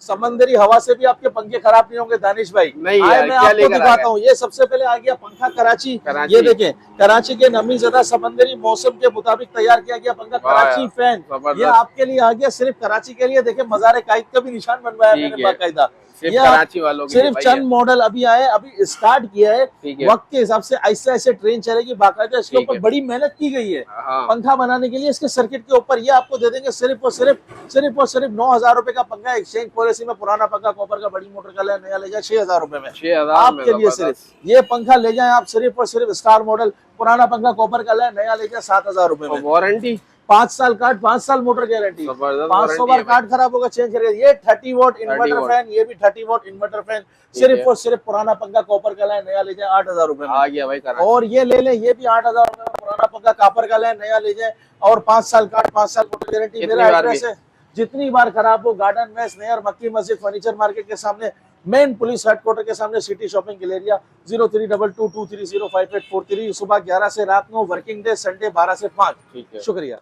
समंदरी हवा से भी आपके पंखे खराब नहीं होंगे दानिश भाई। नहीं आए यार, मैं क्या आपको लेकर आ दिखाता हूँ। ये सबसे पहले आ गया पंखा कराची। ये देखें, कराची के नमी ज़दा समंदरी मौसम के मुताबिक तैयार किया गया पंखा कराची फैन। ये आपके लिए आ गया, सिर्फ कराची के लिए। देखें, मज़ार कायद का भी निशान बनवाया मैंने बाकायदा। ये कराची वालों के सिर्फ चंद मॉडल अभी आए, अभी स्टार्ट किया है। वक्त के हिसाब से ऐसे ऐसे ट्रेन चलेगी बाकायदा। इसके ऊपर बड़ी मेहनत की गई है पंखा बनाने के लिए। इसके सर्किट के ऊपर ये आपको दे देंगे सिर्फ और सिर्फ 9,000 रुपए का पंखा। एक्सचेंज पॉलिसी में पुराना पंखा कॉपर का बड़ी मोटर का ले, नया ले जाए 6,000 रुपए में। 6,000 आपके लिए सिर्फ ये पंखा ले जाए आप, सिर्फ और सिर्फ स्टार मॉडल। पुराना पंखा कॉपर का ले, नया ले जाए 7,000 रुपए में। वारंटी 5 साल कार्ड, 5 साल मोटर गारंटी। 500 बार कार्ड खराब होगा चेंज करेगा। ये 30 वॉट इन्वर्टर फैन, ये भी 30 वॉट इन्वर्टर फैन। सिर्फ और सिर्फ पुराना पंखा कॉपर का ले, नया ले जाए 8,000 रुपए में। आ गया भाई कराची। और ये ले लें, ये भी 8,000 रुपए में। पुराना पंखा कॉपर का ले, नया ले जाए, और 5 साल कार्ड, 5 साल मोटर गारंटी। मेरा एड्रेस है, जितनी बार खराब हो, गार्डन में स्नेहर मक्की मस्जिद फर्नीचर मार्केट के सामने, मेन पुलिस हेडक्वार्टर के सामने, सिटी शॉपिंग गैलेरिया। 0322230584 सुबह 11 से रात 9, वर्किंग डे संडे 12 से 5। शुक्रिया।